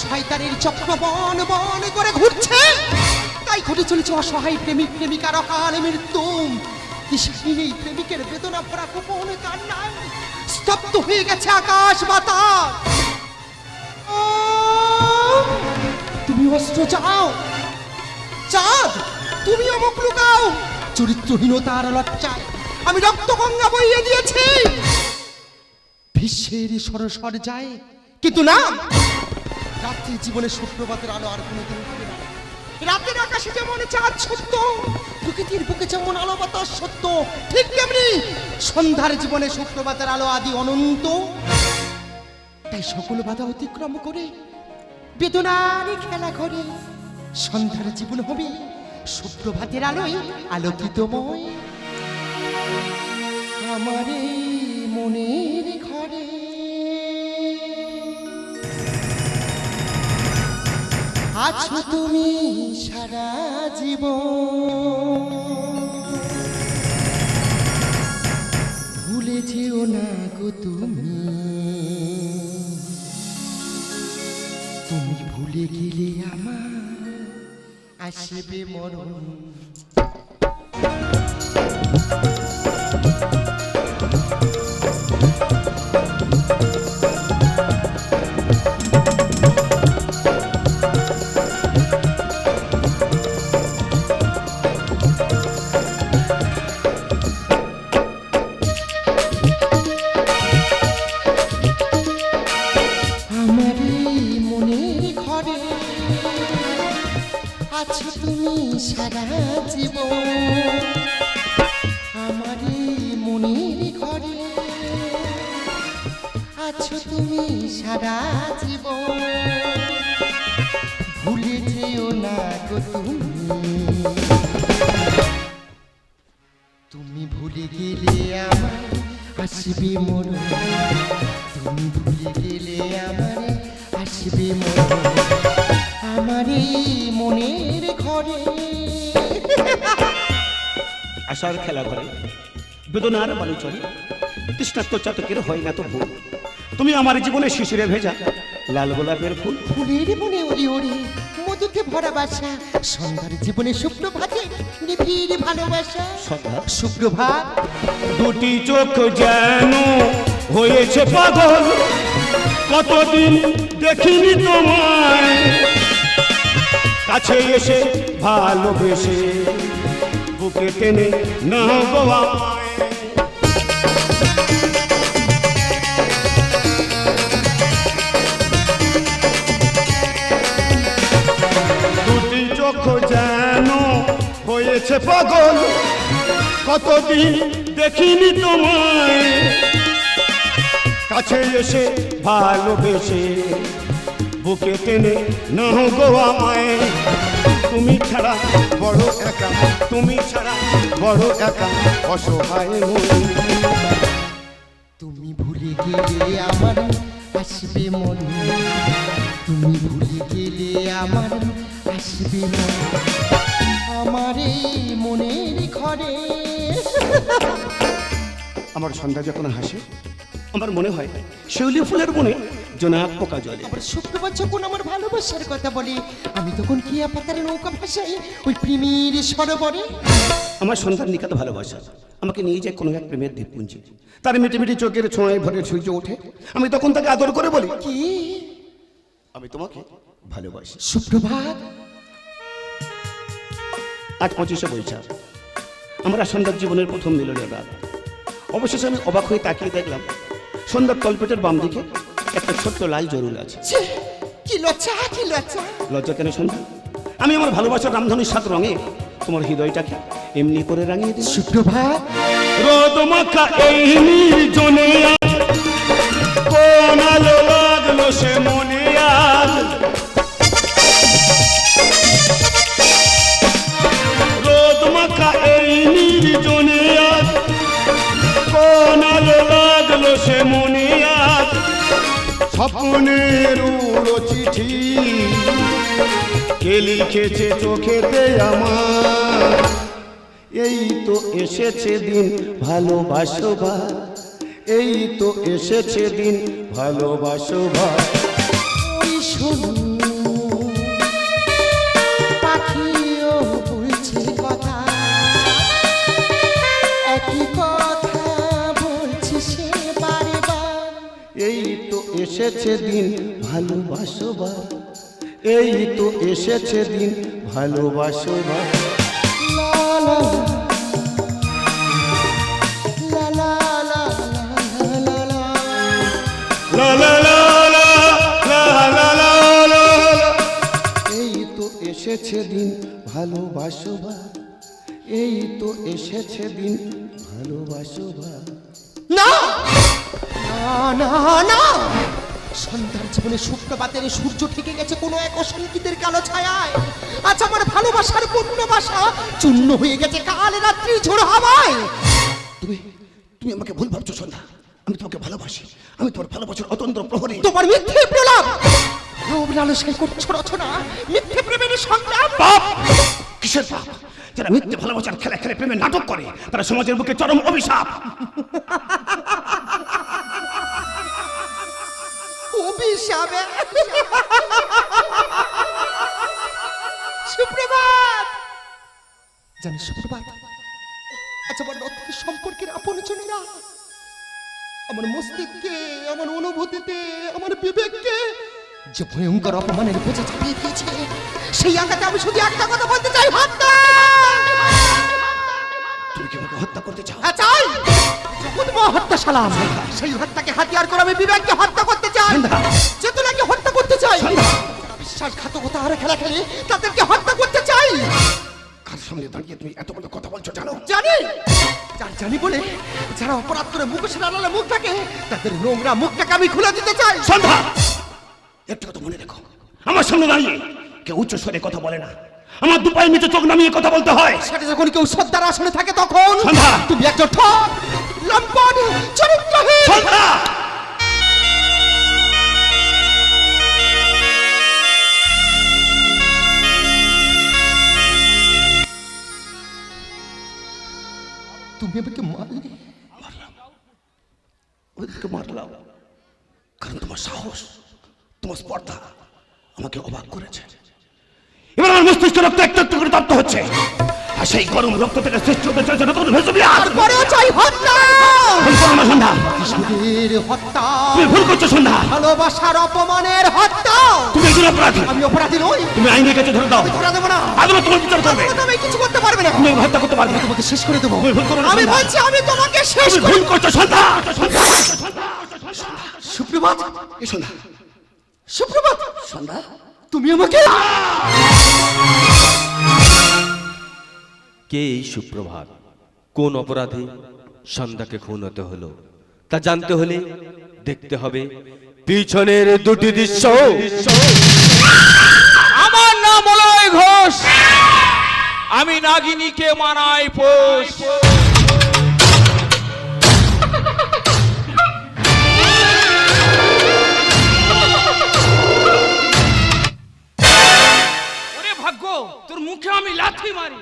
শয়তানের চক্র বন বন করে ঘুরছে, তাই ঘটে চলেছে অসহায় প্রেমিক প্রেমিকার অকাল মৃত্যু। দিশাহীন এই প্রেমিকের বেদনা ভরা গোপন কান্নায় স্তব্ধ হয়ে গেছে আকাশ বাতাস। তুমি অস্ত্র চাও, চাঁদ তুমিও মুখ লুকাও। চরিত্রহীনতার লজ্জায় আমি রক্ত গঙ্গা বইয়ে দিয়েছি। বিশ্বের সরসর যায়, কিন্তু না, রাত্রি জীবনে সুপ্রভাতের আলো আর কোনোদিন উঠবে না। রাতের আকাশে যেমন চাঁদ সত্য, প্রকৃতির বুকে যেমন আলো বাতাস সত্য, ঠিক তেমনি সন্ধ্যার জীবনে সুপ্রভাতের আলো আদি অনন্ত। তাই সকল বাধা অতিক্রম করে বেদনার খেলা করে সন্ধ্যার জীবন হবে সুপ্রভাতের আলোয় আলোকিতময়। আমার এই মনের ঘরে আছো তুমি সারা জীবন, ভুলে যেও না গো তুমি, তুমি ভুলে গেলে আমার আসবে মরণ। আছো তুমি সারা জীবন, আমার মনের ঘরে আছো তুমি সারা জীবন, ভুলে যেও না গো তুমি ভুলে গেলে আমার আসবে মরণ, তুমি ভুলে গেলে আমার আসবে মরণ, আমার মনের ঘরে। আশার খেলা ঘরে বেদনার বালু চলে, তৃষ্ণার্ত চাতকের হয় না তো ভুল। তুমি আমার জীবনে শিশিরে ভেজা লাল গোলাপের ফুল। ফুলের মনে ওরে ওরে মধুতে ভরা বাসা, সন্ধ্যার জীবনে সুপ্রভাতে নিবিড় ভালোবাসা। সন্ধ্যা সুপ্রভাত, দুটি চোখ যেন হয়েছে পাগল, কতদিন দেখিনি তোমায়, কাছে এসে ভালোবেসে বুকে টেনে না গো আমায়। দুটি চোখ যেন হয়েছে পাগল, কতদিন দেখিনি তোমায়, কাছে এসে ভালোবেসে বুকে টেনে না গো আমায়। তুমি ছাড়া বড় একা, তুমি ছাড়া বড় একা অসহায় মন। তুমি ভুলে গেলে আমার আসবে মন, তুমি ভুলে গেলে আমার আসবে মন, আমার মনের ঘরে। আমার সন্ধ্যা যখন হাসে আমার মনে হয় শিউলি ফুলের মনে জোনাক পোকা জলে। আবার শুক্রবার যখন আমার ভালোবাসার কথা বলে আমি তখন কিয়া পাতার নৌকা ভাসাই ওই প্রেমের সরোবরে। আমার সন্ধ্যার নিকাত ভালোবাসা আমাকে নিয়ে যায় কোনো এক প্রেমের দ্বীপপুঞ্জে, তার মিটি মিটি চোখের ছোঁয়ায় ভরে সূর্য ওঠে, আমি তখন তাকে আদর করে বলি, কি আমি তোমাকে ভালোবাসি। সুপ্রভাত, আজ 25শে বৈশাখ, আমরা সন্ধ্যার জীবনের প্রথম মিলনের রাত। অবশেষে আমি অবাক হয়ে তাকিয়ে দেখলাম সন্ধ্যার তলপেটের বাম দিকে একটা ছোট্ট লাল জরুল আছে। কি লজ্জা, কি লজ্জা। লজ্জা কেন সন্ধ্যা? আমি আমার ভালোবাসার রামধনুর 7 রঙে তোমার হৃদয়টাকে এমনি করে রাঙিয়ে দিই। সুপ্রভাত, রোদ মাখা এই নির্জনে কোন আলো লাগলো সে মনে আজ, রোদ মাখা এই নির্জনে আজ কোন আলো লাগলো সে মনে আজ, স্বপ্নের উড়ো চিঠি কে লিখেছে চোখেতে আমার, এই তো এসেছে দিন ভালোবাসবার, এই তো এসেছে দিন ভালোবাসবার। ওই শোনো এই তো এসেছে দিন ভালোবাসবার, এই তো এসেছে দিন ভালোবাসবার। লা লা লা লা লা লা লা লা লা। এই তো এসেছে দিন ভালোবাসবার, এই তো এসেছে দিন ভালোবাসবার। না না না না, সন্ধ্যার জীবনে শুক্রবাতের সূর্য ঠেকে গেছে কোনো এক অসঙ্গীতের কালো ছায়ায়। আজ আমার ভালোবাসার পূর্ণবাসা চূর্ণ হয়ে গেছে কাল রাত্রি ঝোড়ো হাওয়ায়। তুমি তুমি আমাকে ভুল ভাবছো সন্ধ্যা, আমি তোমাকে ভালোবাসি, আমি তোমার ভালোবাসার অতন্ত্র প্রহরী। তোমার মিথ্যে প্রলাপ, লোভ লালসায় করছো রচনা, মিথ্যে প্রেমের সংগ্রাম। পাপ! কিসের পাপ? যারা মিথ্যে ভালোবাসার খেলা খেলে প্রেমের নাটক করে তারা সমাজের বুকে চরম অভিশাপ। অভিশাপে সুপ্রভাত। জানিস সুপ্রভাত, আচ্ছা আমার রক্তের সম্পর্কের আপনজনেরা আমার মস্তিষ্কে, আমার অনুভূতিতে, আমার বিবেককে যে ভয়ঙ্কর অপমানের বোঝা চাপিয়ে দিয়েছে, সেই আঘাতে আমি শুধু একটা কথা বলতে চাই, হত্যা। তুমি কি আমাকে হত্যা করতে চাও? হ্যাঁ চাই, হত্যা সালাম। সেই হত্যাকে হাতিয়ার করে আমি বিবেককে হত্যা করতে চাই, চেতনাকে হত্যা করতে চাই, বিশ্বাসঘাতকতা আর খেলা খেলে তাদেরকে হত্যা করতে চাই। কার সামনে দাঁড়িয়ে তুমি এত বড় কথা বলছো জানো? জানি, জানি বলে যারা অপরাধ করে মুখোশের আড়ালে মুখ থাকে তাদের নোংরা মুখটাকে আমি খুলে দিতে চাই। সন্ধ্যা, একটু কথা মনে রেখো, আমার সামনে দাঁড়িয়ে কেউ উচ্চ স্বরে কথা বলে না, আমার দু পায়ের নিচে চোখ নামিয়ে কথা বলতে হয়। সেটা যখন কেউ শ্রদ্ধার আসনে থাকে তখন সন্ধ্যা! তুমি একজন ঠক, লম্পট, চরিত্রহীন। সন্ধ্যা! তুমি আমাকে মারলে। ওদেরকে মারলাম কারণ তোমার সাহস, তোমার স্পর্ধা আমাকে অবাক করেছে। এবার আমার মস্তিষ্ক রক্ত একটু একটু করে তপ্ত হচ্ছে, আর সেই গরম রক্ত থেকে সৃষ্টি হতে চলেছে নতুন ভেসুভিয়াস। তারপরেও চাই হত্যা। আমার সন্ধ্যা, কিশোরের হত্যা, তুমি ভুল করছো সন্ধ্যা, ভালোবাসার অপমানের হত্যা। তুমি একজন অপরাধী। আমি অপরাধী নই, তুমি আইনের কাছে ধরে দাও, ধরা দেবো না। আদালত তোমার বিচার করবে। তুমি কিছু করতে পারবে না, তুমি হত্যা করতে পারবে না, তোমাকে শেষ করে দেবো। তুমি ভুল করো না আমি সন্ধ্যা। বলছি আমি তোমাকে শেষ তুমি করে। ভুল করছো সন্ধ্যা। সুপ্রভাত, এ সন্ধ্যা, সুপ্রভাত, সন্ধ্যা, তুমি আমাকে। কে এই সুপ্রভাত? কোন অপরাধে সন্ধ্যাকে খুন হতে হলো তা জানতে হলে দেখতে হবে পিছনের দুটি দৃশ্য। আমার নাম মলয় ঘোষ, আমি নাগিনীকে মানাই পোষ। ওরে ভাগ্য, তোর মুখে আমি লাথি মারি।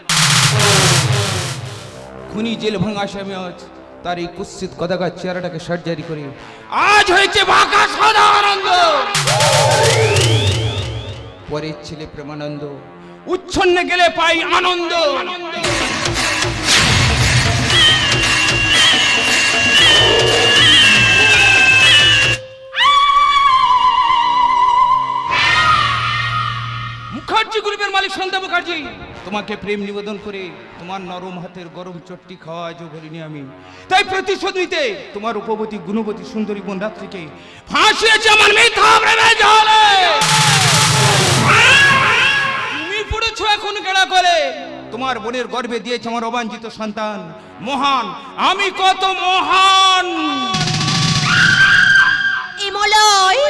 খুনি জেল ভাঙা আসামি আজ তার এই কুৎসিত কদাকার চেহারাটাকে সার্জারি করে আজ হয়েছে বাঁকা সদা আনন্দ। পরের ছেলে প্রেমানন্দ উচ্ছন্নে গেলে পাই আনন্দ। মুখার্জি গ্রুপের মালিক সন্ধ্যা মুখার্জি, তোমাকে প্রেম নিবেদন করে তোমার নরম হাতের গরম চট্টি খাওয়া আজও বলিনি আমি। তাই প্রতিশোধ নিতে তোমার উপবতী গুণবতী সুন্দরী বোন রাত্রিকে ফাঁসিয়েছে আমার মিথ্যা প্রেমের জালে। তুমি পড়েছো এখন কেড়া করে, তোমার বোনের গর্ভে দিয়েছে আমার অবাঞ্ছিত সন্তান মহান। আমি কত মহান। ইমলয়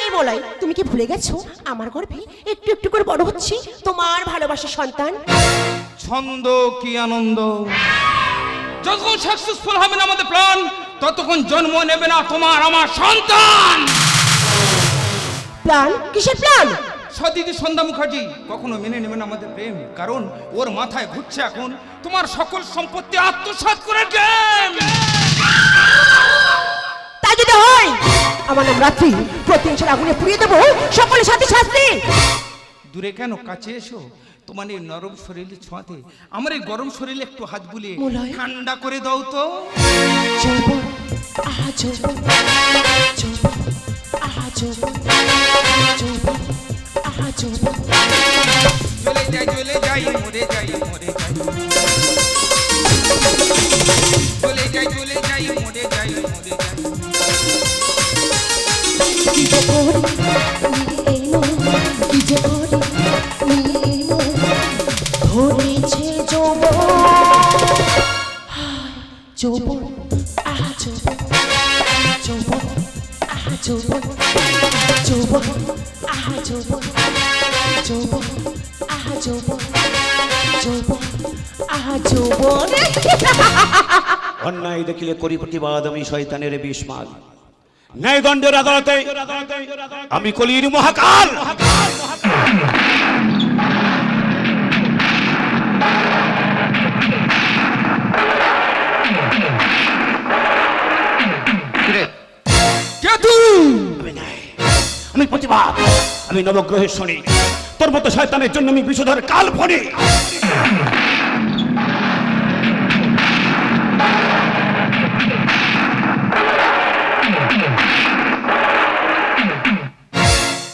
ইমলয়, তুমি কি ভুলে গেছো আমার গর্ভে একটু একটু করে বড় হচ্ছে তোমার ভালোবাসার সন্তান? ছন্দ কি আনন্দ। যতক্ষণ সাকসেসফুল হবে না আমাদের প্ল্যান, ততক্ষণ জন্ম নেবে না তোমার আমার সন্তান। প্ল্যান? কিসের প্ল্যান? সদিদি সন্ধ্যা মুখার্জি কখনো মেনে নেবে না আমাদের প্রেম, কারণ ওর মাথায় ঘুরছে এখন তোমার সকল সম্পত্তি আত্মসাৎ করে গেম। তাই যদি হয় আমার নাম রাত্রি, প্রতিহিংসার আগুনে পুড়িয়ে দেবো সকলের সাথে শাস্তি। দূরে কেন, কাছে এসো। তোমার এই নরম শরীরে ছোঁয়াতে আমার এই গরম শরীরে একটু হাত বুলিয়ে মলয়। ঠান্ডা করে দাও তো। যৌবন আহা যৌবন, যৌবন আহা যৌবন, যৌবন আহা যৌবন। জ্বলে যাই মরে যাই মরে যাই, জ্বলে যাই মরে যাই মরে যাই। কি যে করি নিয়ে এই মন, কি যে করি নিয়ে এই মন, ধরেছে যৌবন, হায় যৌবন আহা যৌবন, যৌবন আহা যৌবন, যৌবন আহা যৌবন, যৌবন আহা যৌবন, যৌবন আহা যৌবন। অন্যায় দেখিলে করি প্রতিবাদ, আমি শয়তানের বিস্মাদ। ন্যায়দণ্ডের আদালতে আমি কলির মহাকাল। আমি ন্যায়, আমি প্রতিবাদ, আমি নবগ্রহের শনি। তোর মতো শয়তানের জন্য আমি বিষধর কাল ফণি।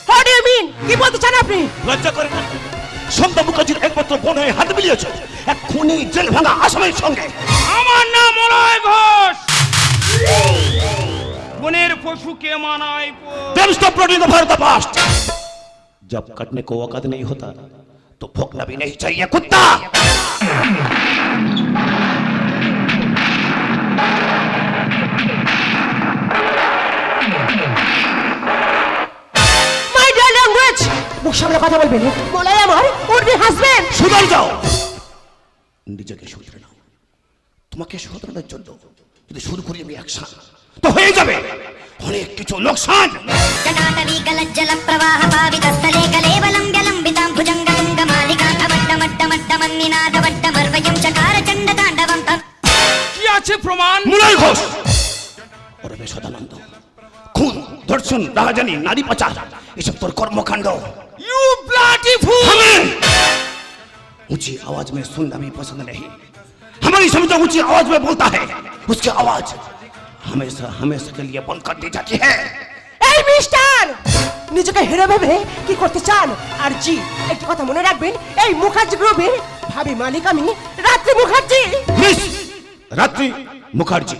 What do you mean? কি বলতে চান আপনি? লজ্জা করে না? সন্ধ্যা মুখার্জির একমাত্র বোন হয়ে হাত মিলিয়েছে এক খুনি জেল ভাঙা আসামের সঙ্গে। আমার নাম মলয় ঘোষ। বনের পশুকে মানায় Then stop prodding the Bharat past. जब कटने को औकात नहीं होता तो भोंकना भी नहीं चाहिए कुत्ता। My dear language! মুখ সামনে কথা বলবেন। বলাই আমার উর্মি হাসবেন। সুধর যাও, নিজেকে শুধরে নাও। তোমাকে শুধরানোর জন্য যদি শুরু করি আমি অ্যাকশন, তো হয়ে যাবে অনেক কিছু লোকসান। जटाटवी गलज्जल प्रवाह पावितस्थले कलेवलं व्यलम्बितां भुजङ्गतुङ्गमालिकान्तवड्डमड्डमड्डमन्निनादवड्डमर्वयं चकार चण्डताण्डवं तत्। কি আছে প্রমাণ? মুরাই ঘোষ ওরবে সদানন্দ, খুন, ধর্ষণ, রাহাজানি, নারী পাচার, এসব তোর কর্মকাণ্ড। You bloody fool. हमें ऊंची आवाज में सुनना भी पसंद नहीं। हमारी समझ ऊंची आवाज में बोलता है, उसकी आवाज हमेशा हमेशा के लिए बंद कर दी जाती है। এই মিস্টার, নিজেকে হিরো ভেবে কি করতে চান? আর জি, একটা কথা মনে রাখবেন, এই মুখার্জি গ্রুপের ভাবি মালিক আমি, রাত্রি মুখার্জি। मिस रात्रि मुखर्जी।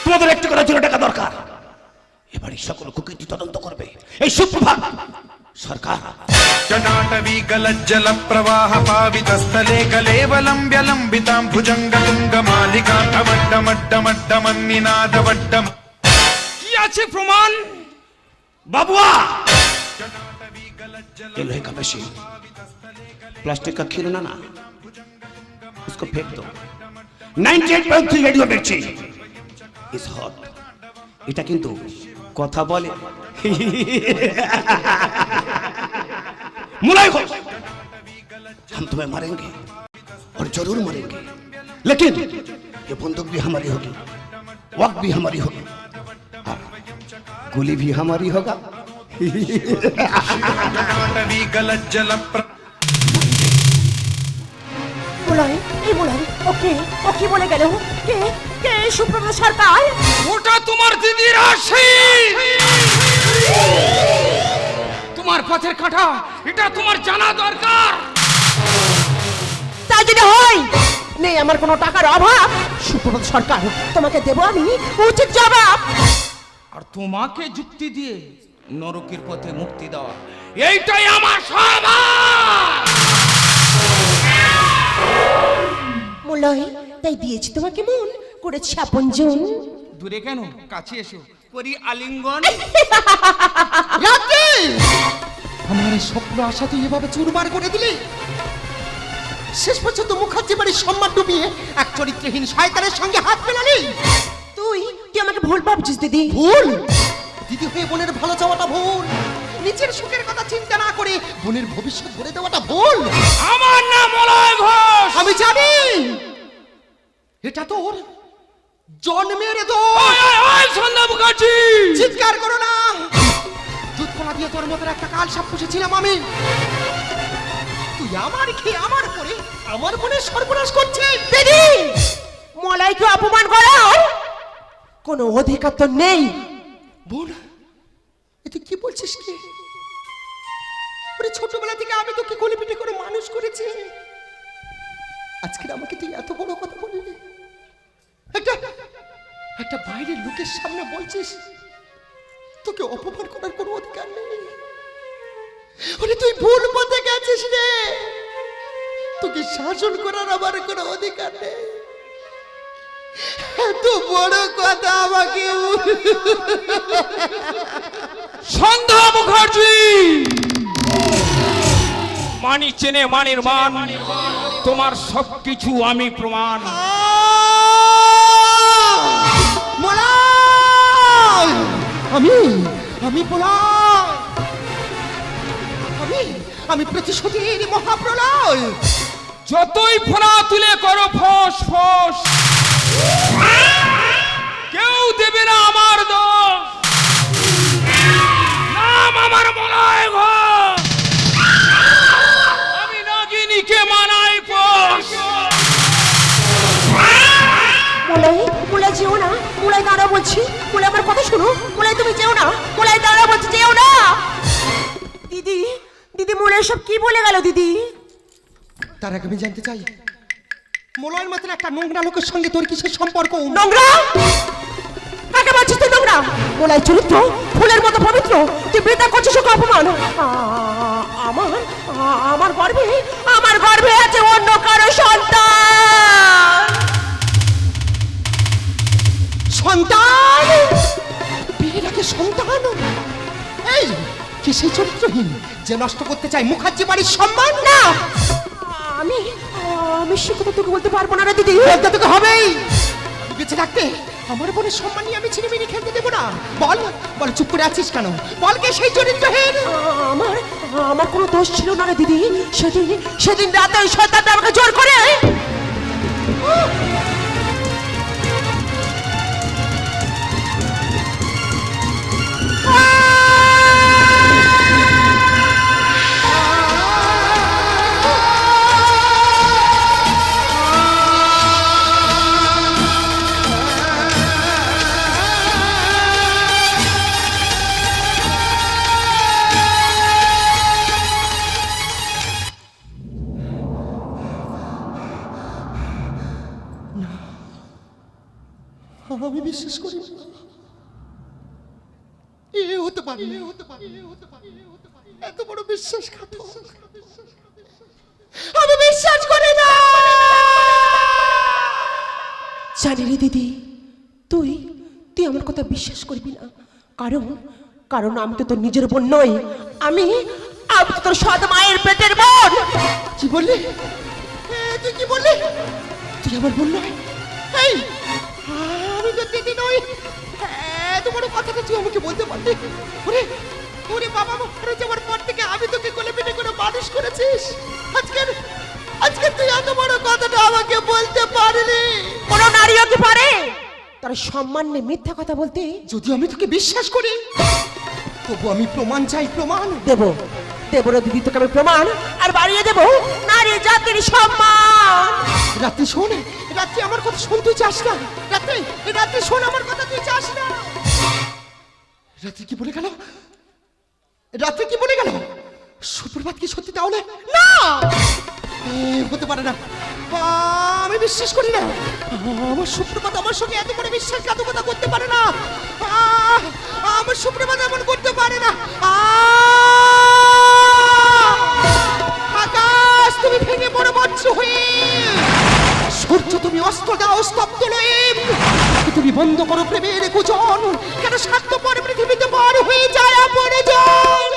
তোমাদের একটু করে 0 টাকা দরকার। এবারে সকল কুকীর্তি তদন্ত করবে এই সুপ্রভাত সরকার। जटाटवी गलज्जल प्रवाह पावितस्थले कलेवलं व्यलम्बितां भुजङ्गतुङ्गमालिकान्तवड्डमड्डमड्डमन्निनादवड्डम। কি আছে প্রমাণ? बाबुआ, ये लोहे का मशीन, प्लास्टिक का खिलौना ना, उसको फेंक दो। 98.3 रेडियो मिर्ची इज हॉट। এটা কিন্তু কথা বলে। मुलाय घोष, हम तुम्हें मारेंगे और जरूर मरेंगे, लेकिन ये बंदूक भी हमारी होगी, वक्त भी हमारी होगी, और गोली भी हमारी होगा। जटाटवी गलज्जल বলাই, এই বলাই, ওকে ওকে বলে গেল। কে কে সুপ্রভাত সরকার? ওটা তোমার দিদির আসি। তোমার পথের কাঁটা, এটা তোমার জানা দরকার। তাই যদি হয়, নেই আমার কোনো টাকার অভাব। সুপ্রভাত সরকার, তোমাকে দেব আমি উচিত জবাব। আর তোমাকে যুক্তি দিয়ে নরকের পথে মুক্তি দেওয়া, এইটাই আমার স্বভাব। মলয়, তাই দিয়েছি তোমাকে মন, করেছি আপনজন। দূরে কেন, কাছে এসো, করি আলিঙ্গন। রাত্রি, আমার এই স্বপ্ন আশা তুই এভাবে চুরমার করে দিলি। শেষ পর্যন্ত মুখার্জি বাড়ির সম্মান ডুবিয়ে এক চরিত্রহীন শয়তানের সঙ্গে হাত মেলালি। তুই তুই আমাকে ভুল ভাবছিস দিদি। ভুল? দিদি হয়ে বোনের ভালো চাওয়াটা ভুল, নিজের সুখের কথা চিন্তা না করে বোনের ভবিষ্যৎ গড়ে দেওয়াটা ভুল। আমার নাম মলয় ঘোষ। আমি জানি এটা তোর জন্মের দোষ। সন্ধ্যা মুখার্জি, চিৎকার করো না। দুধ কলা দিয়ে তোর মতো একটা কাল সাপ পুষেছিলাম আমি। তুই আমার খেয়ে আমার পরে আমার বোনের সর্বনাশ করছিস। দিদি, মলাইকে অপমান করার কোনো অধিকার তো নেই। বোন, এ তুই কি বলছিস কি? ওরে ছোটবেলা থেকে আমি তোকে কোলে পিঠে করে মানুষ করেছি, আজকে আমাকে তুই এত বড় কথা বললি? একটা একটা বাইরের লোকের সামনে বলছিস তোকে অপমান করার কোনো অধিকার নেই। ওরে তুই ভুল পথে গেছিস রে, তোকে শাসন করার আমার কোনো অধিকার নেই। এত বড় কথা আমাকে সন্ধ্যা মুখার্জি, মানি চেনে মানির মান, তোমার সবকিছু আমি প্রমাণ। মলয়! আমি বলয়, আমি প্রতিশোধের মহাপ্রলয়। যতই ফোনা তুলে করো ফস ফস, কেউ দেবে না আমার দোষ। নাম আমার মলয় ঘোষ, আমি নাগিনীকে মানাই পোষ। মলাই, মলাই যেও না, মলাই দাঁড়া বলছি। মলাই আমার কথা শোনো, মলাই তুমি যেও না, মলাই দাঁড়া বলছি, যেও না। দিদি, দিদি মলাই সব কি বলে গেল দিদি? তার আগে আমি জানতে চাই, মলয়ের মতন একটা নোংরা লোকের সঙ্গে তোর কিসের সম্পর্ক? নোংরা? কাকে বলছিস তুই নোংরা? মলাই চরিত্র ফুলের মতো পবিত্র, তুই বৃথা করছিস ওকে অপমান। আমার গর্ভে আছে অন্য কারো সন্তান। সন্তান? বিয়ের আগে সন্তান? এই কি সেই চরিত্রহীন যে নষ্ট করতে চায় মুখার্জি বাড়ির সম্মান? না, আমি সে কথা তোকে বলতে পারবো না রে দিদি। বলতে তোকে হবেই। বেঁচে থাকতে আমার বোনের সম্মান নিয়ে আমি ছিনিমিনি খেলতে দেবো না। বল বল, চুপ করে আছিস কেন? বল কে সেই চরিত্রহীন? আমার কোনো দোষ ছিল না রে দিদি। সেদিন রাতে ওই শয়তানটা আমাকে জোর করে আমি বিশ্বাস করি না। এ হতে পারে, এত বড় বিশ্বাসঘাতক আমি বিশ্বাস করি না। জানি রে দিদি, তুই আমার কথা বিশ্বাস করবি না। কারণ আমি তো তোর নিজের বোন নই, আমি তো তোর সৎ মায়ের পেটের বোন। কি বললি? তুই কি বললি? তুই আমার বোন নয়? এই আমি তো দিদি নই। এত বড় কথাটা তুই আমাকে বলতে পারলি? ওরে বাবা, মারা যাওয়ার পর থেকে আমি তোকে কোলে পিঠে করে মানুষ করেছিস, আজকে তুই এত বড় কথাটা আমাকে বলতে পারলি? কোনো নারীও কি পারে তার সম্মান নিয়ে মিথ্যা কথা বলতে? যদি আমি তোকে বিশ্বাস করি, তবু আমি প্রমাণ চাই। প্রমাণ দেব রে দিদি, তোকে আমি প্রমাণ আর বাড়িয়ে দেব নারী জাতির সম্মান। রাত্রি শোন, রাত্রি আমার কথা শোন, তুই চাস না? রাত্রি শোন আমার কথা, তুই চাস না? রাত্রি কি বলে গেল? সুপ্রভাত কি সত্যি তাহলে? না, হতে পারে না। আমি বিশ্বাস করি না। আমার সুপ্রভাত আমার সঙ্গে এত বড় বিশ্বাসঘাতকতা করতে পারে না। আমার সুপ্রভাত এমন করতে পারে না। আকাশ তুমি ভেঙে বড় বজ্র হয়ে, সূর্য তুমি অস্ত্র দাও স্তব্ধ লয়ে, তুমি বন্ধ করো প্রেমের কুজন। কেন স্বার্থপর পৃথিবীতে পার হয়ে যায় আপন জন?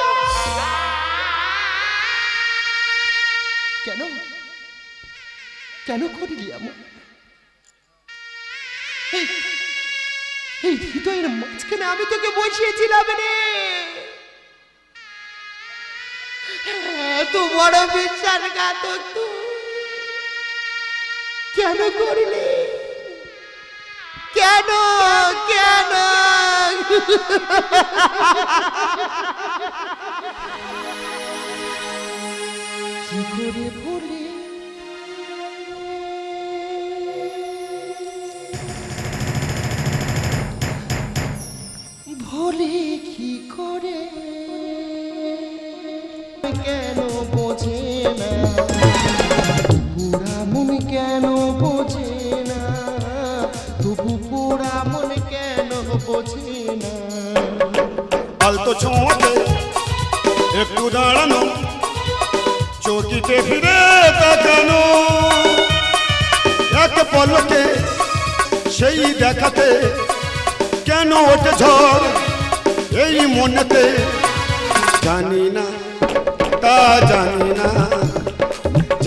কেন করিলি এমন? এই হৃদয়ের মাঝখানে আমি তোকে বসিয়েছিলাম রে। এত বড় বিশ্বাসঘাতক তুই কেন করলি? কেন কেন কি করে ভুলি ভুলি কি করে কেন বোঝে না পুরা মন কেন বোঝে না তবু পুরা মন কেন বোঝে না আলতো ছোঁয়াতে একটু দাঁড়ানো, চৌকিতে ফিরে তাকানো, এক পলকে সেই দেখাতে কেন ওঠে ঝড় এই মনেতে, জানি না তা জানি না,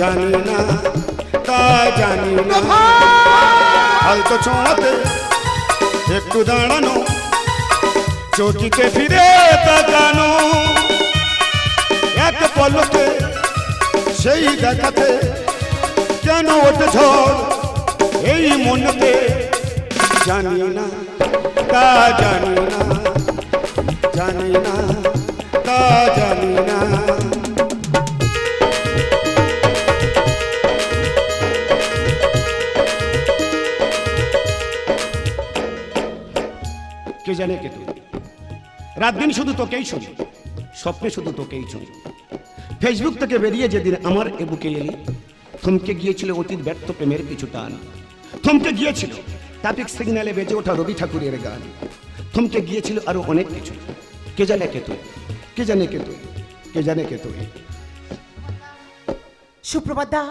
জানি না তা জানি না। আলতো ছোঁয়াতে একটু দাঁড়ানো, চৌকিতে ফিরে তাকানো, এক পলকে সেই দেখাতে কেন ওঠে ঝড় এই মনেতে, জানি না তা জানি না, জানি না তা জানি না। কে জানে কে তুই, রাত দিন শুধু তোকেই শুনি, স্বপ্নে শুধু তোকেই শুনি। ফেসবুক থেকে বেরিয়ে যেদিন আমার এ বুকে এলি, থমকে গিয়েছিল অতীত ব্যর্থ প্রেমের পিছু টান, থমকে গিয়েছিল ট্রাফিক সিগন্যালে বেজে ওঠা রবি ঠাকুরের গান, থমকে গিয়েছিল আরো অনেক কিছু। কে জানে কে তুই, কে জানে কে তুই, কে জানে কে তুই। সুপ্রভাত দা,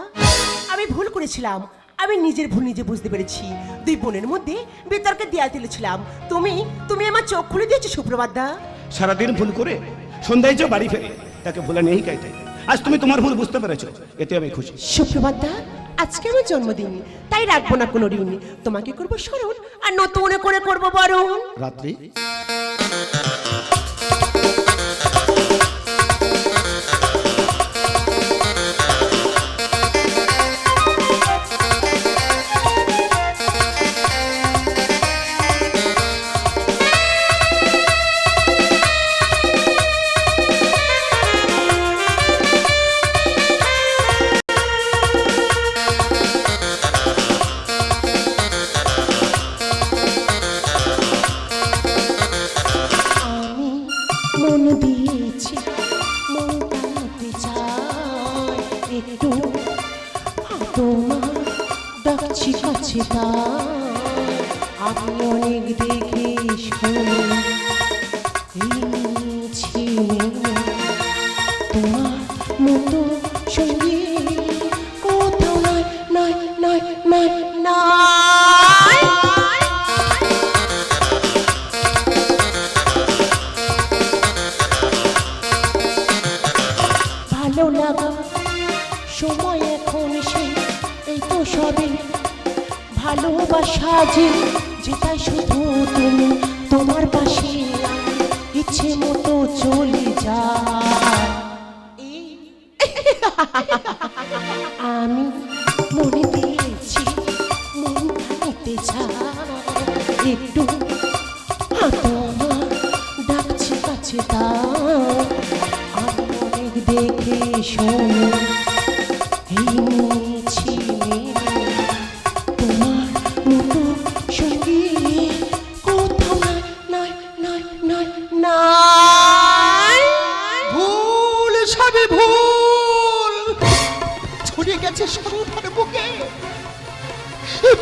আমি ভুল করেছিলাম, আমি নিজের ভুল নিজে বুঝতে পেরেছি। দুই বোনের মধ্যে বিতর্কে দেয়াল তুলেছিলাম, তুমি তুমি আমার চোখ খুলে দিয়েছো সুপ্রভাত দা। সারাদিন ভুল করে সন্ধ্যায় যে বাড়ি ফেরে তাকে ভুলে নেই কাইতে, আজ তুমি তোমার ভুল বুঝতে পেরেছো, এতে আমি খুশি। সুপ্রভাত দা, আজকে আমার জন্মদিন, তাই রাখবো না কোনো ঋণ, তোমাকে করবো স্মরণ আর নতুন করে করবো বরণ। রাত্রি মন দিয়েছি, মন টানতে চাই একটু, তোমার ডাকছি কাছে তাই, আমি অনেক দেখে শুনে এনেছি তোমার মতো সঙ্গী কোথাও নাই নাই নাই নাই নাই। ভালো লাগা সময় এখন সেই, এই তো সবে ভালোবাসা যে, যেটাই শুধু তুমি তোমার পাশে আমি ইচ্ছে মতো চলে যাই। আমি মনে দিয়েছি, মন নিতে চাই একটু, তোমার ডাকছি কাছে তাই, আমি অনেক দেখে শোনো এই নিয়েছি তোমার মতো সঙ্গী কোথাও নাই নাই নাই নাই। ভুল সবে ভুল ছড়িয়ে গেছে সরুধার বুকে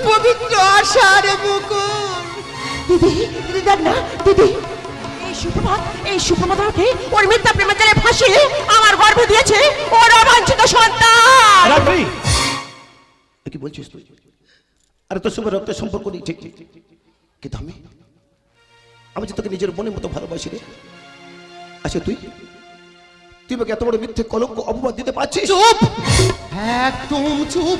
পবিত্র আশার বুকুল। দিদি দিদি দেখ না দিদি, এই সুপ্রভাত ওঠে ওর মিথ্যা প্রেমের জালে ফাঁসিয়ে আমার গর্ভে দিয়েছে ওর অবাঞ্ছিত সন্তান। রাত্রি কি বলছিস তুই? আরে তোর সঙ্গে রক্তের সম্পর্ক নেই, ঠিক ঠিক, কিন্তু আমি যে তোকে নিজের বোনের মতো ভালোবাসি রে। আচ্ছা তুই আমাকে এত বড় মিথ্যে কলঙ্ক অপবাদ দিতে পারছিস? চুপ, একদম চুপ।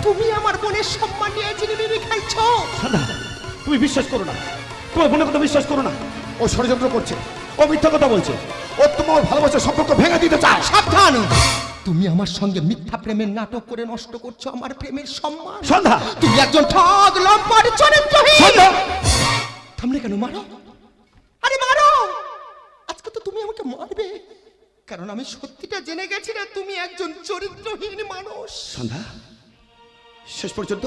তুমি আমার বোনের সম্মান নিয়ে জিনিমিনি খাইছো। সাদা, তুমি বিশ্বাস করো না, তোমার বোনের কথা বিশ্বাস করো না। ও ষড়যন্ত্র করছে, ও মিথ্যা কথা বলছে, ও তোমার ভালোবাসার সম্পর্ক ভেঙে দিতে চায়। সাবধান, তুমি আমার সঙ্গে মিথ্যা প্রেমের নাটক করে নষ্ট করছো আমার প্রেমের সম্মান। সন্ধ্যা তুমি একজন ঠগ লম্পট চরিত্রহীন। সন্ধ্যা থামলে কেন? মারো, আরে মারো। আজকে তো তুমি আমাকে মারবে, কারণ আমি সত্যিটা জেনে গেছি না তুমি একজন চরিত্রহীন মানুষ। সন্ধ্যা শেষ পর্যন্ত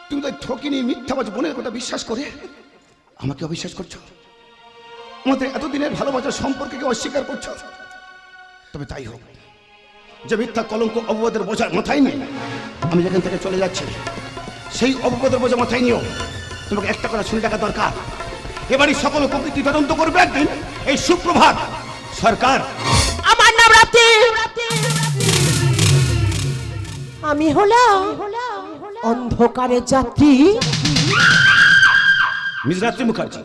তুমি তো ঠকিনি মিথ্যাবাজ বোনের কথা বিশ্বাস করে আমাকে অবিশ্বাস করছো, আমাদের এতদিনের ভালোবাসার সম্পর্ককে অস্বীকার করছো। তবে তাই হোক, যে মিথ্যা কলঙ্ক অপবাদের বোঝা মাথায় নিয়ে আমি যেখান থেকে চলে যাচ্ছি, সেই অপবাদের বোঝা মাথায় নিও। তোমাকে একটা কথা শুনে টাকা দরকার, এবারই সকল প্রকৃতি তদন্ত করবে একদিন। এই সুপ্রভাত সরকার। আমার নাম রাত্রি, আমি হলাম অন্ধকারের যাত্রী। মিস রাত্রি মুখার্জি,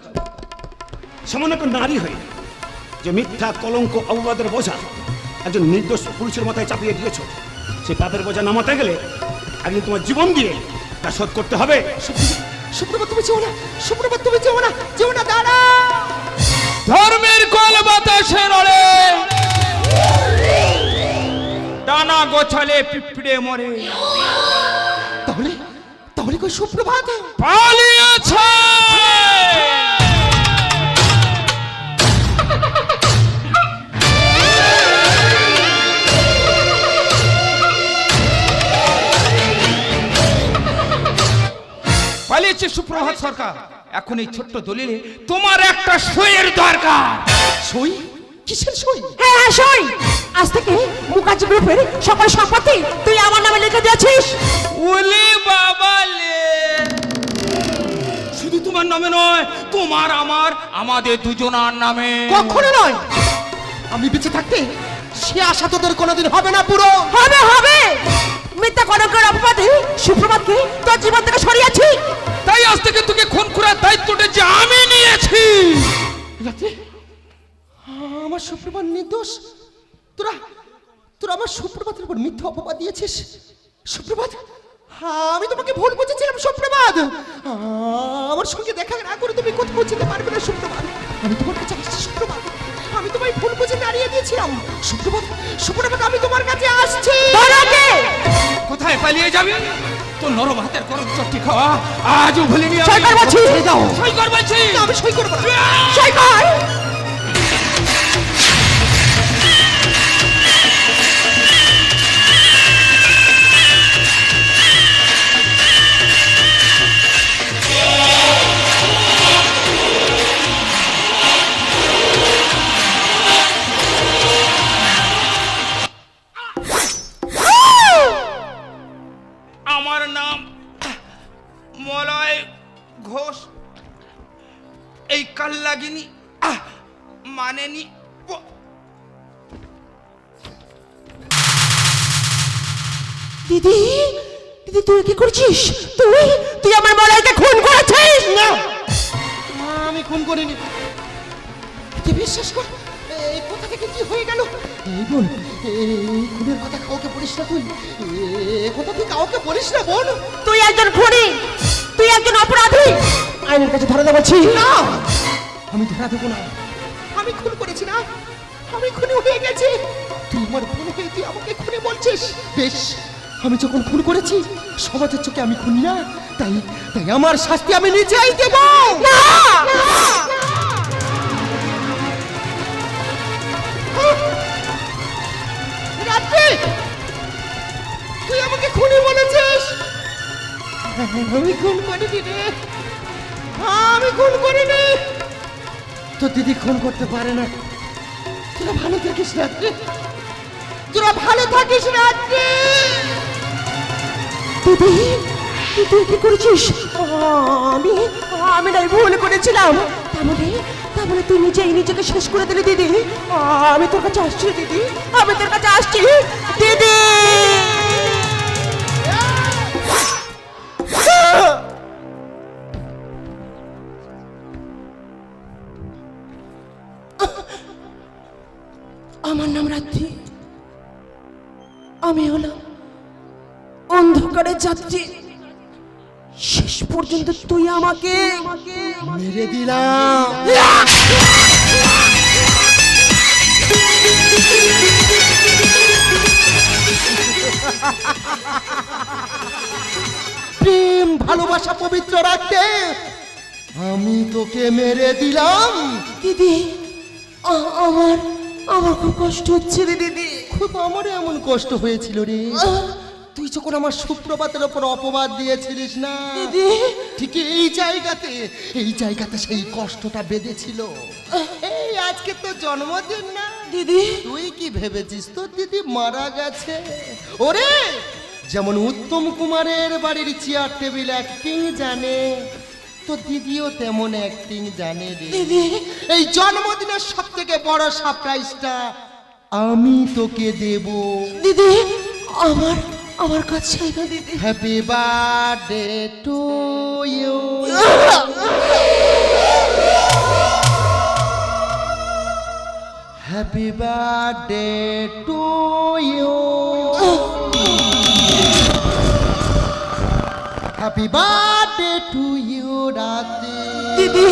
সামান্য একটা নারী হয়ে যে মিথ্যা কলঙ্ক অপবাদের বোঝা একজন নির্দোষ পুরুষের মাথায় চাপিয়ে দিয়েছ, সেই পাপের বোঝা নামাতে গেলে একদিন তোমার জীবন দিয়ে তা শোধ করতে হবে। সুপ্রভাত, তুমি যেও না। সুপ্রভাত, তুমি যেও না, যেও না, দাঁড়া। ধর্মের কল বাতাসে নড়ে, ডানা গোছালে পিঁপড়ে মরে। তাহলে তাহলে কই সুপ্রভাত? পালিয়েছে। পালিয়েছে সুপ্রভাত সরকার। এখন এই ছোট্ট দলিলে তোমার একটা সইয়ের দরকার। সই? কিসের সই? হ্যাঁ হ্যাঁ সই। আজ থেকে মুখার্জি গ্রুপের সকল সম্পত্তি তুই আমার নামে লিখে দিয়েছিস। ওলে বাবা লে, শুধু তোমার নামে নয়, তোমার আমার আমাদের দুজনার নামে। কখনো নয়। আমি বেঁচে থাকতে সে আশা তোদের কোনোদিন হবে না। পুরো হবে হবে। মিথ্যা কলঙ্কের অপবাদে সুপ্রভাতকে তোর জীবন থেকে সরিয়েছি। তাই আজ থেকে তোকে খুন করার দায়িত্বটা যে আমি নিয়েছি। রাত্রে আমার সুপ্রভাত নির্দোষ। তোরা তোরা আমার সুপ্রভাতের উপর মিথ্যা অপবাদ দিয়েছিস। সুপ্রভাত, আমি তোমাকে ভুল বুঝেছিলাম। সুপ্রভাত, আমার সঙ্গে দেখা না করে তুমি কোথাও যেতে পারবে না। সুপ্রভাত, আমি তোমার কাছে আসছি। সুপ্রভাত, আমি তোমায় ভুল বুঝে দাঁড়িয়ে দিয়েছিলাম। সুপ্রভাত, সুপ্রভাত, আমি তোমার কাছে আসছি। কোথায় পালিয়ে যাবি? তোর নরম হাতের গরম চট্টি খাওয়া আজও ভুলিনি আমি। সই কর বলছি। সই কর বলছি। না, আমি সই করবো না। সই কর। আমার নাম মলয় ঘোষ। এই কাল্লাগিনী মানেনি। দিদি, দিদি তুই কি করছিস? তুই তুই আমার মলাইকে খুন করেছিস। না, আমি খুন করিনি। তুই বিশ্বাস কর, এই কোথা থেকে কি হয়ে গেল? এই বোন, এই খুনের কথা কাউকে বলিস না। তুই এ কথা তুই কাউকে বলিস না বোন। তুই একজন খুনি, তুই একজন অপরাধী। আইনের কাছে ধরে দেবো। না, আমি ধরা দেবো না। আমি খুন করেছি না, আমি খুনি হয়ে গেছি। তুই আমার বোন হয়ে তুই আমাকে খুনি বলছিস? বেশ, আমি যখন খুন করেছি সমাজের চোখে আমি খুনি না, তাই তাই আমার শাস্তি আমি নিজেই দেব। না, রাত্রি, তুই আমাকে খুনি বলেছিস? আমি খুন করিনি রে, আমি খুন করিনি। তোর দিদি খুন করতে পারে না। তোরা ভালো থাকিস রাত্রি, তোরা ভালো থাকিস রাত্রি। দিদি তুই কি করেছিস? আমি আমি নাই ভুল করেছিলাম। তাহলে তুই নিজেকে শেষ করে দিলি দিদি। আমি তোর কাছে আসছি দিদি, আমি তোর কাছে আসছি দিদি। আমার নাম রাত্রি, আমি হলাম অন্ধকারের যাত্রী। শেষ পর্যন্ত তুই আমাকে মেরে দিলাম। আহ! প্রেম ভালোবাসা পবিত্র রাখতে আমি তোকে মেরে দিলাম। দিদি আমার আমার খুব কষ্ট হচ্ছে রে দিদি। খুব আমারও এমন কষ্ট হয়েছিল রে, তুই যখন আমার সুপ্রভাতের ওপর অপবাদ দিয়েছিলিস না, দিদি ঠিক এই জায়গাতে সেই কষ্টটা বেঁধেছিল। এই আজকে তো জন্মদিন না দিদি তুই কি ভেবেছিস তোর দিদি মারা গেছে? ওরে, যেমন উত্তম কুমারের বাড়ির চেয়ার টেবিল অ্যাক্টিং জানে, তো দিদিও তেমন অ্যাক্টিং জানে রে। দিদি এই জন্মদিনের সব থেকে বড় সারপ্রাইজটা আমি তোকে দেব। দিদি আমার আমার কাছে না দিদি। Happy birthday to you. Happy birthday to you. Happy birthday to you রাতে। দিদি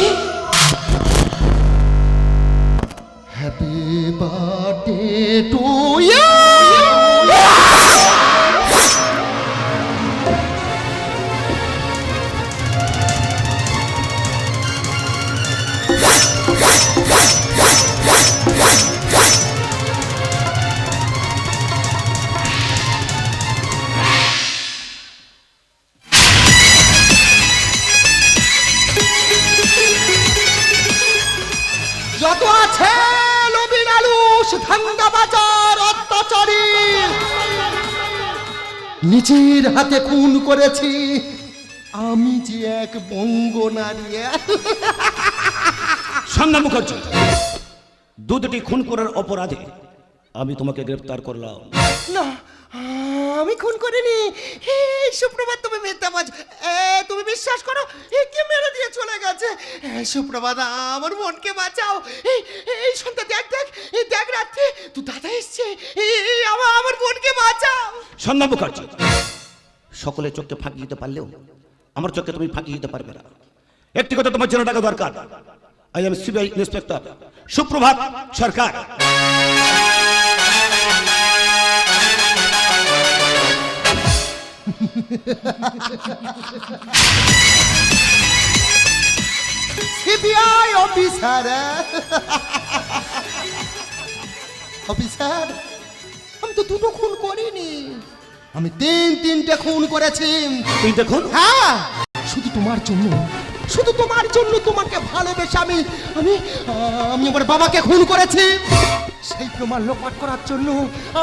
হ্যাপি বার্থডে টু ইউ। যত আছে নবীন আলুস ধান্দাবাজার অত্যাচারী, নিজের হাতে খুন করেছি আমি যে এক বঙ্গ নারী। সন্ধ্যা মুখার্জি, দুটি খুন করার অপরাধে আমি তোমাকে গ্রেফতার করলাম। না, আমি খুন করিনি। এই সুপ্রভাত, তুমি মিথ্যাবাজ। তুমি বিশ্বাস করো, কে মেরে দিয়ে চলে গেছে। সুপ্রভাত, আমার বোনকে বাঁচাও। এই সন্ধ্যা, দেখ দেখ, দেখ রাত্রে তুই দাদা এসছে। আমার বোনকে বাঁচাও। সন্ধ্যা মুখার্জি, সকলের চোখকে ফাঁকি দিতে পারলেও আমার চোখকে তুমি ফাঁকি দিতে পারবে না। একটি কথা তোমার জেনে রাখা দরকার, আই এম সিবিআই ইন্সপেক্টর সুপ্রভাত সরকার। CBI officer. অফিসার, আমি তো দুটো খুন করিনি, আমি তিনটে খুন করেছি। তুই দেখুন, হ্যাঁ, শুধু তোমার জন্য, শুধু তোমার জন্য, তোমাকে ভালোবেসে আমি আমি আমি আমার বাবাকে খুন করেছি। সেই প্রমাণ লোপাট করার জন্য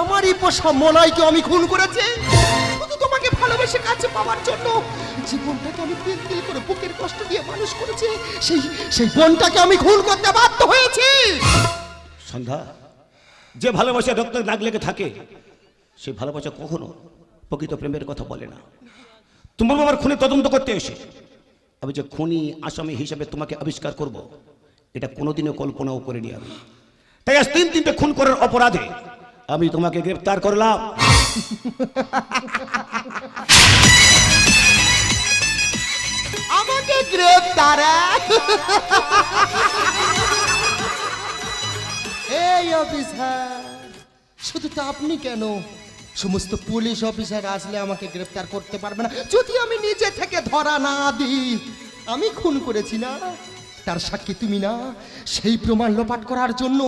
আমারই পোষা মলাইকে আমি খুন করেছি। শুধু তোমাকে ভালোবেসে কাছে পাওয়ার জন্য জীবনটাকে আমি তিল তিল করে বুকের কষ্ট দিয়ে মানুষ করেছি। সেই বোনটাকে আমি খুন করতে বাধ্য হয়েছি। সন্ধ্যা, যে ভালোবাসা রক্ত দাগ লেগে থাকে সেই ভালোবাসা কখনো প্রকৃত প্রেমের কথা বলে না। তোমার বাবার খুনে তদন্ত করতে এসে আমি যে খুনি আসামি হিসেবে তোমাকে আবিষ্কার করব, এটা কোনোদিনও কল্পনাও করিনি আমি। তাই আজ তিনটে খুন করার অপরাধে আমি তোমাকে গ্রেফতার করলাম। আমাকে গ্রেফতার? এই অফিসার, শুধু তো আপনি কেন, সমস্ত পুলিশ অফিসার আসলে আমাকে গ্রেফতার করতে পারবে না যদি আমি নিজে থেকে ধরা না দিই। আমি খুন করেছি না, তার সাক্ষী তুমি না। সেই প্রমাণ লোপাট করার জন্য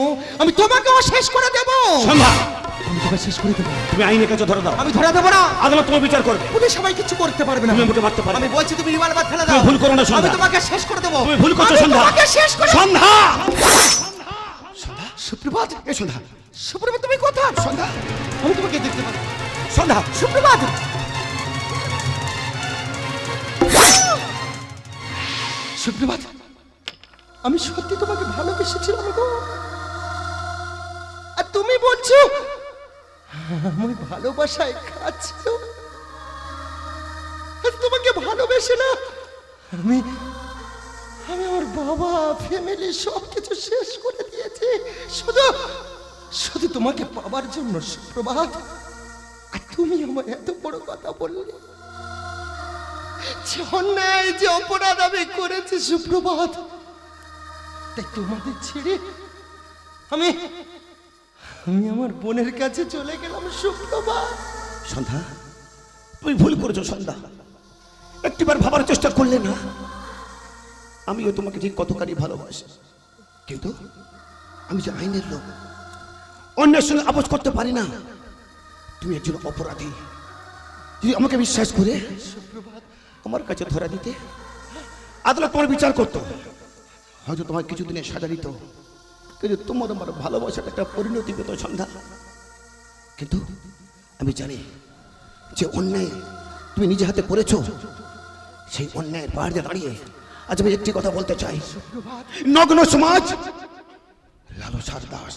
আমি তোমাকেও শেষ করে দেব। সন্ধ্যা, আমি তোমাকে শেষ করে দেবো। তুমি আইনের কাছে ধরে দাও। আমি ধরা দেবো না, আদালত তোমার বিচার করবে। পুলিশ সবাই কিছু করতে পারবে না। তুমি আমাকে মারতে পারবে। আমি বলছি তুমি রিভলভার ফেলে দাও। তুমি ভুল করো না সন্ধ্যা। আমি তোমাকে শেষ করে দেবো। তুমি ভুল করছো আমি সন্ধ্যা। তোমাকে শেষ করে সন্ধ্যা, সুপ্রভাত। এ সন্ধ্যা, সুপ্রভাত, তুমি কোথায়? সন্ধ্যা, আমি তোমাকে দেখতে পাই। সন্ধ্যা, সুপ্রভাত। সুপ্রভাত, আমি সত্যি তোমাকে ভালোবেসেছিলাম গো। আর তুমি বলছো আমি ভালোবাসায় খাচ্ছিল। আর তোমাকে ভালোবেসে না আমি আমি আমার বাবা, ফ্যামিলি সব কিছু শেষ করে দিয়েছি শুধু শুধু তোমাকে পাবার জন্য। সুপ্রভাত, আর তুমি আমার এত বড় কথা বললে, যে অন্যায়, যে অপরাধ আমি করেছি সুপ্রভাত, তাই তোমাদের ছেড়ে আমি আমি আমার বোনের কাছে চলে গেলাম। সুপ্রভাত, সন্ধ্যা, তুমি ভুল করেছো সন্ধ্যা। একটিবার ভাবার চেষ্টা করলে না? আমিও তোমাকে ঠিক কতখানি ভালোবাসি, কিন্তু আমি যে আইনের লোক, অন্যের সঙ্গে আপোষ করতে পারি না। তুমি একজন অপরাধী। যদি আমাকে বিশ্বাস করে আমার কাছে ধরা দিতে, আদালত তোমার বিচার করতো, হয়তো তোমার কিছুদিনের সাজা দিত, কিন্তু তোমার আমার ভালোবাসার একটা পরিণতি পেত সন্ধ্যা। কিন্তু আমি জানি যে অন্যায় তুমি নিজে হাতে করেছো, সেই অন্যায়ের পাহাড়ে দাঁড়িয়ে আজ আমি একটি কথা বলতে চাই। নগ্ন সমাজ লালসার দাস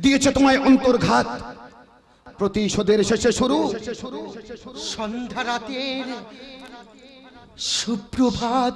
দিয়েছে তোমায় অন্তর্ঘাত, প্রতিশোধের শেষে শুরু সন্ধ্যা রাতের সুপ্রভাত।